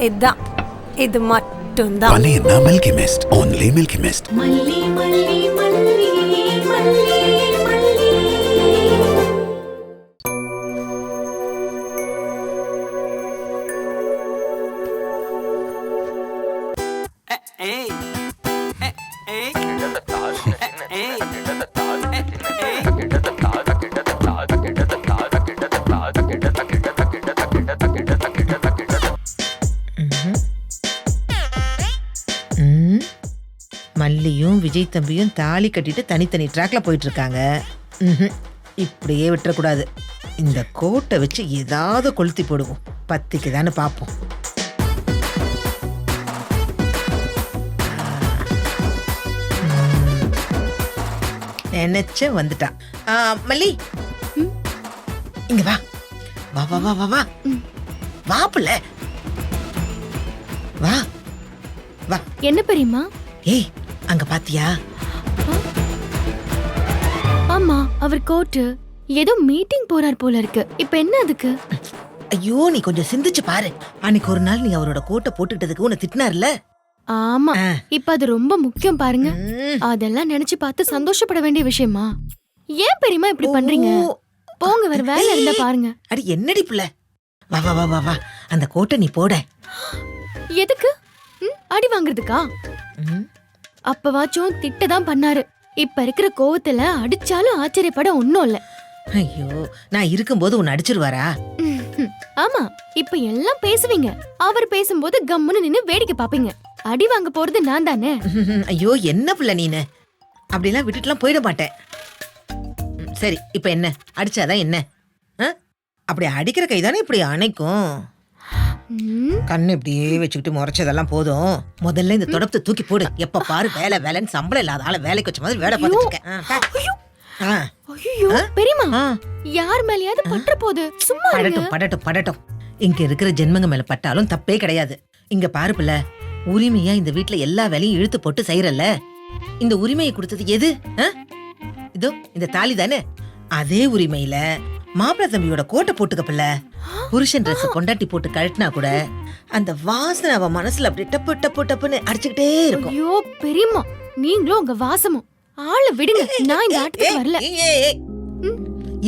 இதான், இது மட்டும்தான். மல்லினா Milky Mist, only Milky Mist. Malli Malli Malli Malli மல்லி. மல்லியும் விஜய் தம்பியும் தாலி கட்டிட்டு தனித்தனி ட்ராக்ல போயிட்டு இருக்காங்க. இப்படியே விட்டுறக்கூடாது. இந்த கோட்டை வச்சு ஏதாவது கொளுத்தி போடுவோம். பத்திக்கு தானே பார்ப்போம். நினைச்ச வந்துட்டான். மல்லி இங்க வா வா வா வா வா வா வா புள்ள வா வா. என்ன பெரியம்மா? ஏய், அங்க பாத்தியா? ஆமா, அவர் கோர்ட்டு ஏதோ மீட்டிங் போறார் போல இருக்கு. இப்ப என்ன அதுக்கு? ஐயோ, நீ கொஞ்சம் சிந்திச்சு பாரு. அன்னைக்கு ஒரு நாள் நீ அவரோட கோட்டை போட்டுக்கிட்டதுக்கு உன்னை திட்டினார்ல. ஆமா, இப்ப அது ரொம்ப முக்கியம் பாருங்க. அதெல்லாம் நினைச்சு பார்த்து சந்தோஷப்பட வேண்டிய விஷயமா? ஏன் பெரியம்மா இப்படி பண்றீங்க? போங்க, வேற வேலை இருந்தா பாருங்க. அடி என்னடி புள்ள, வா வா வா வா வா. அந்த கோட்டை நீ போட. எதுக்கு? அடி வாங்குறதுக்கா? அப்பவாச்சும் திட்டதான் பண்ணாரு. இப்ப இருக்கிற கோவத்துல அடிச்சாலும் ஆச்சரியப்பட ஒண்ணும் இல்ல. ஐயோ, நான் இருக்கும்போது உன்னை அடிச்சிருவாரா? ஆமா, இப்ப எல்லாம் பேசுவீங்க. அவர் பேசும்போது கம்முன்னு நின்னு வேடிக்கை பாப்பீங்க. அடி வாங்க போறது நான் தானே. ஐயோ, என்ன புள்ள நீனு? அப்படிலாம் விட்டுட்டுலாம் போயிட மாட்டேன். சரி, இப்ப என்ன? அடிச்சாதான் என்ன? அப்படி அடிக்கிற கைதானே இப்படி அணைக்கும். கண்ணு இப்படியே வச்சுக்கிட்டு முறைச்சதெல்லாம் போதும். முதல்ல இந்த தொடப்பத்தை தூக்கி போடு. எப்ப பாரு வேலை வேலைன்னு சம்பளம் இல்லாத ஆள வேலைக்கு வச்ச மாதிரி வேலை பார்த்துட்டு இருக்கேன். ஐயோ பெரியம்மா, யார் மேலயாவது பற்ற போது சும்மா படட்டும் படட்டும் படட்டும். இங்க இருக்கிற ஜென்மங்க மேல பட்டாலும் தப்பே கிடையாது. இங்க பாரு பிள்ள, உரிமையா இந்த வீட்டுல எல்லா வேலையும் இழுத்து போட்டு செய்யறல்ல. இந்த உரிமையை கொடுத்தது எது? இதோ இந்த தாலி தானே. அதே உரிமையில மாப்பிள்ளை தம்பியோட கோட்டை போட்டுக்க பிள்ள. புருஷன் ட்ரெஸ் பொண்டாட்டி போட்டு கழட்டினா கூட அந்த வாசனை அவ மனசுல அப்படி டப்பு டப்பு டப்புன்னு அடிச்சுக்கிட்டே இருக்கும். ஐயோ பெரியம்மா, நீங்களும் உங்க வாசமும் ஆள விடுங்க. நான் இந்த ஆட்டத்துக்கு வரல.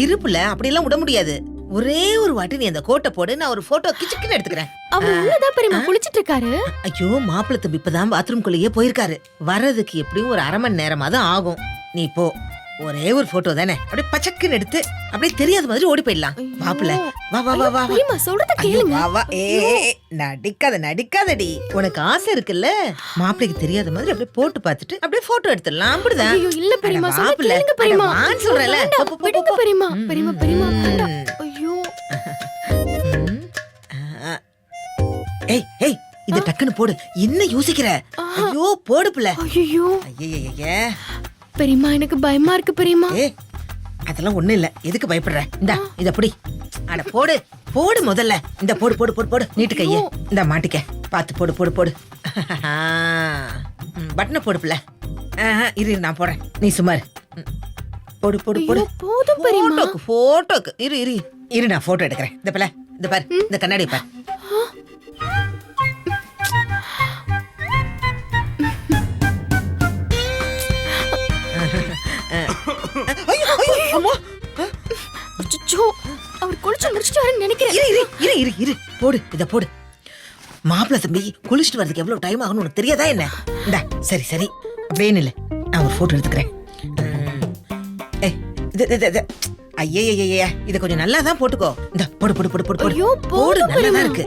இருப்புல அப்படி எல்லாம் விட முடியாது. ஒரே ஒரு வாட்டி நீ அந்த கோட்டை போடு, நான் ஒரு போட்டோ கிச்சுக்குன்னு எடுத்துக்கிறேன். அவர் உள்ளதா பெரியம்மா குளிச்சிட்டு இருக்காரு. ஐயோ, மாப்பிள்ளை தம்பி இப்பதான் பாத்ரூம் குள்ளேயே போயிருக்காரு. வர்றதுக்கு எப்படியும் ஒரு அரை மணி நேரமா தான் ஆகும். நீ போ, ஒரே ஒரு போட்டோ தானே, அப்படியே பச்சக்குன்னு எடுத்து அப்படியே தெரியாத மாதிரி ஓடி போயிடலாம். மாப்பிள்ள வா வா வா வா. பெரியம்மா சொல்றத கேளுங்க. வா வா. நடிக்காத நடிக்காதடி. உனக்கு ஆசை இருக்குல்ல, மாப்பிள்ளைக்கு தெரியாத மாதிரி அப்படியே போட்டு பார்த்துட்டு அப்படியே போட்டோ எடுத்துடலாம். அப்படிதான். ஐயோ இல்ல பெரியம்மா, சொல்ல கேளுங்க பெரியம்மா. நான் சொல்றேன்ல, விடுங்க பெரியம்மா. பெரியம்மா பெரியம்மா வேண்டாம். ஐயோ ஏய் ஏய், இத டக்குன்னு போடு. என்ன யோசிக்கிற? ஐயோ போடு புள்ள. ஐயோ ஐயே, பெரியம்மா எனக்கு பயமா இருக்கு பெரியம்மா. அதெல்லாம் ஒண்ணு இல்ல, எதுக்கு பயப்படுற? இந்தா இத புடி. அட போடு போடு முதல்ல. இந்த போடு போடு போடு போடு. நீட்டு கைய இந்த மாட்டிக்க. பாத்து போடு போடு போடு. பட்டனை போடு புள்ள. இரு நான் போறேன், நீ சுமார். போடு போடு போடு. போதும் பெரியம்மா. போட்டோக்கு இரு இரு இரு, நான் போட்டோ எடுக்கிறேன். இந்த பிள்ளை இந்த பாரு, இந்த கண்ணாடி பாரு. அவர் குளிச்சு முடிச்சிட்டாருன்னு நினைக்கிறேன். இரு இரு இரு, போடு இத போடு. மாப்பிள்ளை தம்பி குளிச்சுட்டு வரதுக்கு எவ்வளவு டைம் ஆகும்னு உனக்கு தெரியாதா என்ன? இந்தா சரி சரி, அப்படியே இல்ல, நான் ஒரு போட்டோ எடுத்துக்கிறேன். ஐயே, இத கொஞ்சம் நல்லா தான் போட்டுக்கோ. இந்த போடு போடு போடு போடு போடு. போடு, நல்லா தான் இருக்கு.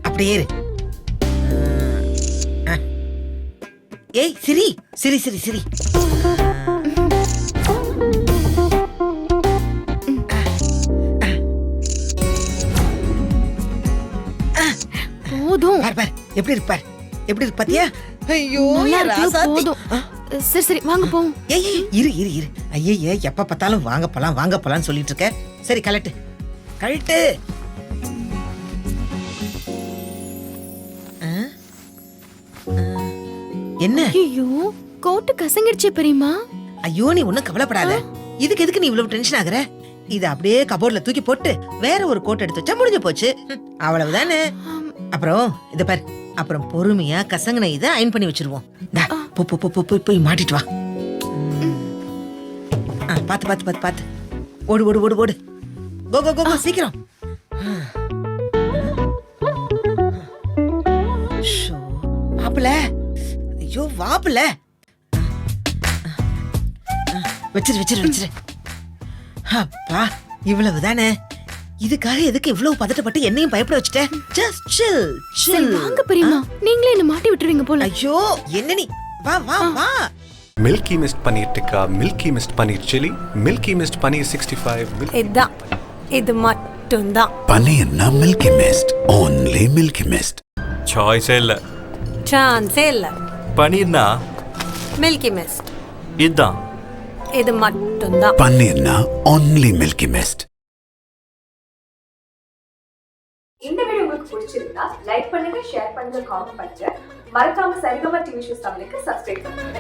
அப்படியே இரு. ஏய் சிரி சிரி சிரி சிரி. போதும். பார் பார், எப்படி இருக்கு பார், எப்படி இருக்கு பாத்தியா? ஐயோ போதும். சரி சரி வாங்க போவோம். ஏய் இரு இரு இரு. ஐயே, எப்ப பார்த்தாலும் வாங்க போலாம் வாங்க போலாம்னு சொல்லிட்டு இருக்க. சரி கழட்டு கழட்டு. என்ன? ஐயோ கோட்டு கசங்கிடுச்சு பெரியம்மா. ஐயோ நீ ஒண்ணும் கவலைப்படாத. இதுக்கு எதுக்கு நீ இவ்வளவு டென்ஷன் ஆகுற? இத அப்படியே கபோர்ட்ல தூக்கி போட்டு வேற ஒரு கோட் எடுத்து வச்சா முடிஞ்சு போச்சு. அவ்வளவுதானே. அப்புறம் இத பாரு, அப்புறம் பொறுமையா கசங்கன இதை அயன் பண்ணி வச்சிருவோம். இந்தா, போ போ போ போ, போய் மாட்டிட்டு வா. பாத்து பாத்து பாத்து பாத்து, ஓடு ஓடு ஓடு ஓடு, கோ கோ கோ கோ, சீக்கிரம். ஷோ, வாப்புல, ஐயோ வாப்புல, வச்சிரு வச்சிரு வச்சிரு. அப்பா, இவ்வளவுதானே. இதுக்காக எதுக்கு இவ்வளவு பதட்டப்பட்டு என்னையும் பயப்பட வச்சுட்ட? ஜஸ்ட் சில் சரி சில். வாங்க பெரியமா, நீங்களே என்ன மாட்டி விட்டுருவீங்க போல. ஐயோ என்ன நீ, வா வா வா. Milky Mist paneer tikka, Milky Mist paneer chilli, Milky Mist paneer 65. இதுதான், இது மட்டும்தான். பன்னீர்னா Milky Mist, only Milky Mist. சாய்ஸே இல்ல. சான்ஸே இல்ல. பன்னீர்னா மில்கி மிஸ்ட், இதுதான். இது மட்டும்தான். பன்னீர்னா only மில்கி மிஸ்ட். இந்த வீடியோ உங்களுக்கு பிடிச்சிருந்தா லைக் பண்ணுங்க, ஷேர் பண்ணுங்க, காமெண்ட் பண்ணுங்க. மறக்காம சரிகமா டிவி ஷோஸ் தமிழுக்கு சப்ஸ்கிரைப் பண்ணுங்க.